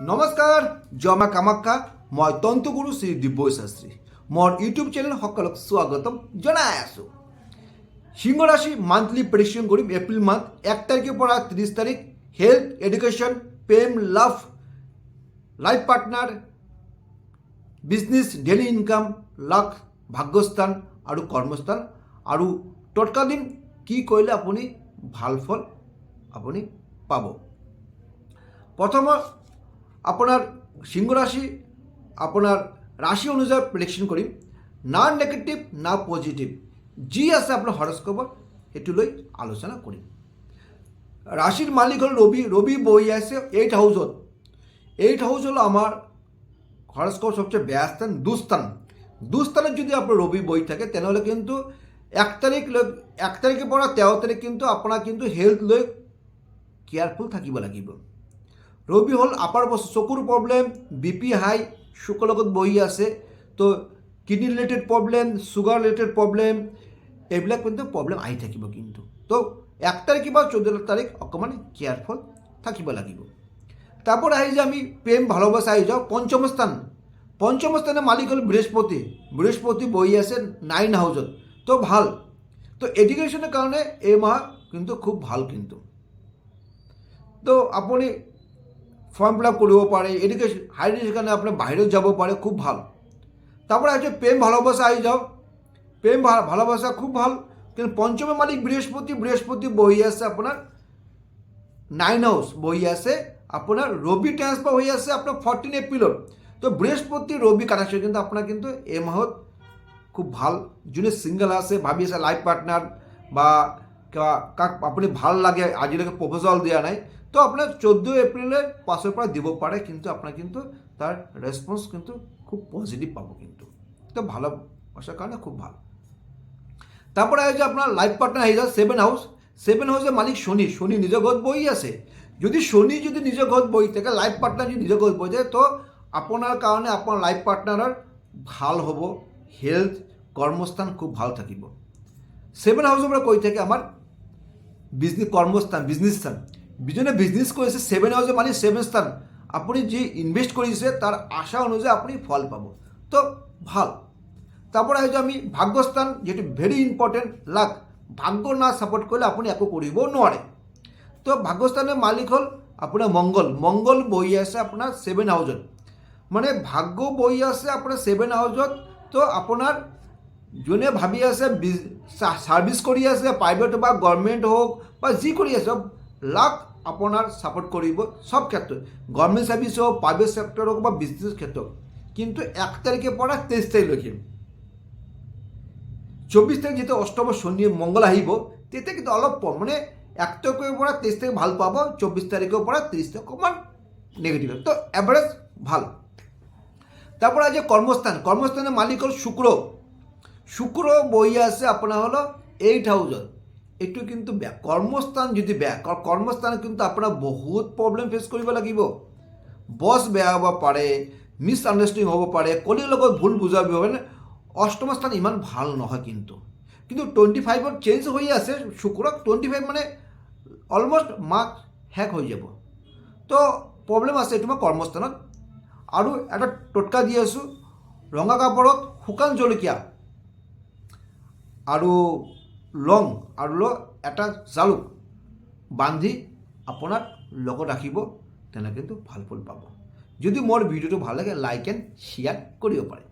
নমস্কাৰ জয় মা কামাখ্যা মই তন্তুগুৰু শ্ৰী দিব্য শাস্ত্ৰী মোৰ ইউটিউব চেনেল সকলক স্বাগতম জনাই আছোঁ। সিংহ রাশি মান্থলি প্রেডিকশন করিম এপ্রিল মান্থ 1 তারিখের পর 30 তারিখ হেলথ এডুকেশন প্রেম love life partner business daily income luck ভাগ্যস্থান আৰু কৰ্মস্থান আৰু টটকা দিন কি কৰিলে আপুনি ভাল ফল আপুনি পাব। প্রথম আপনার সিংহ রাশি আপনার রাশি অনুযায়ী প্রেডিকশন করিম না নেগেটিভ না পজিটিভ যি আছে আপনার হরস্কোপত সেইটো লৈ আলোচনা কৰিম। রাশির মালিক হল রবি। রবি বহি আছে 8 হাউসত। 8 হাউস হলো আমার হরস্কোপ সবচেয়ে বেয়া স্থান, দুস্থানে যদি আপনার রবি বই থাকে তেনেহলে কিন্তু 1 তারিখের পর 13 তারিখ কিন্তু আপনার কিন্তু হেলথ লৈ কেয়ারফুল থাকিব লাগিব। রবি হল আপার বস্তু চকুর প্রবলেম, বিপি হাই শুক্র লগত বহি আছে, তো kidney related problem, sugar related problem এইবিলাক কিন্তু প্রবলেম আহি থাকিব। কিন্তু তো 1 তারিখ বা 14 তারিখ অকমান কেয়ারফুল থাকিব লাগিব। তারপর আহি যে আমি প্রেম ভালোবাসা আহি যাও পঞ্চম স্থানে মালিক হল বৃহস্পতি বহি আছে 9 হাউসত, তো ভাল। তো এডুকেশনের কারণে এই মাহ কিন্তু খুব ভাল। কিন্তু তো আপনি ফর্ম ফিল আপ কৰিব পাৰে, এডুকেশ্যন হায়াৰ এডুকেশ্যনৰ কাৰণে আপুনি বাহিৰত যাব পাৰে, খুব ভাল। তারপরে আছে প্রেম ভালোবাসা আহি যাও, প্রেম ভালোবাসা খুব ভাল। কিন্তু পঞ্চমের মালিক বৃহস্পতি বহি আছে আপনার 9 হাউস বহি আছে, আপনার রবি ট্রান্সফার হয়ে আছে আপনার 14 এপ্রিলত। তো বৃহস্পতি রবি কানেকশন কিন্তু আপনার কিন্তু এই মাহত খুব ভাল। যোনে সিঙ্গল আছে ভাবি আছে লাইফ পার্টনার বা কাক আপনি ভাল লাগে আজিলৈকে প্রপোজাল দিয়া নাই, তো আপনার 14 এপ্রিলের পাঁচের পর দিব পারে। কিন্তু আপনার কিন্তু তার রেসপন্স কিন্তু খুব পজিটিভ পাবো। কিন্তু তো ভালোবাসার কারণে খুব ভালো। তারপরে আছে আপনার লাইফ পার্টনার হয়ে যায় 7 হাউসের মালিক শনি নিজের ঘর বই আছে। যদি শনি নিজের ঘর বই থাকে, লাইফ পার্টনার যদি নিজের ঘর বই থাকে, তো আপনার কারণে আপনার লাইফ পার্টনারের ভাল হব, হেলথ কর্মস্থান খুব ভাল থাকিব। 7 হাউসের পরে কই থাকে আমার বিজনেস কর্মস্থান, বিজনেস স্থান। বিজনে বিজনেস করেছে 7 হাউসে মানে 7 স্থান, আপনি যে ইনভেস্ট করেছে তার আশা অনুযায়ী আপনি ফল পাবো, তো ভাল। তারপরে হয়তো আমি ভাগ্যস্থান, যেটি ভেরি ইম্পর্টেন্ট, লাক ভাগ্য না সাপোর্ট করলে আপনি একো করিব নোৱাৰে। তো ভাগ্যস্থানের মালিক হল আপনার মঙ্গল বহি আছে আপনার 7 হাউসত, মানে ভাগ্য বহি আছে আপনার 7 হাউসত। তো আপনার যোনে ভাবি আছে সার্ভিস কৰি আছে, প্ৰাইভেট বা গভৰ্নমেন্ট হোক বা যি কৰি আছে, লাক আপনার সাপোর্ট করব সব ক্ষেত্রে, গভর্নমেন্ট সার্ভিস হোক, প্রাইভেট সেক্টর হোক বা বিজনেস ক্ষেত্র। কিন্তু 1 তারিখের পর 23 তারিখ লৈকে 24 তারিখ যেতে অষ্টম শনি মঙ্গল আহিব, তেতে কিন্তু অলপ মানে 1 তারিখের পর 23 তারিখ ভাল পাব, 24 তারিখের পর 30 তারিখ অকমান নেগেটিভ, তো এভারেজ ভাল। তারপর আছে কর্মস্থানের মালিক হল শুক্র বহি আছে আপনার হলো 8 হাউসত। একটু কিন্তু বেয়া কর্মস্থান, যদি বেয়া কর্মস্থানে কিন্তু আপনার বহুত প্রবলেম ফেস কৰিব লাগিব। বস বেয়া হ'ব পাৰে, মিস আন্ডাৰস্ট্যান্ডিং হ'ব পাৰে, কলিৰ লগত ভুল বুঝাবি হবে না। অষ্টম স্থান ইমান ভাল নহয়। কিন্তু 25 চেঞ্জ হয়ে আছে শুক্র, 25 মানে অলমোস্ট মার্ক হ্যাক হয়ে যাব। তো প্রবলেম আছে এইটো মই কর্মস্থানত। আৰু এটা টোটকা দি আছোঁ, ৰঙা কাপড়ত শুকান জলকীয়া আৰু লং আৰু এটা জালুক বান্ধি আপোনাৰ লগত ৰাখিব, তেনে কিন্তু ভাল ফল পাব। যদি মোৰ ভিডিওটো ভাল লাগে লাইক এণ্ড শ্বেয়াৰ কৰিব পাৰে।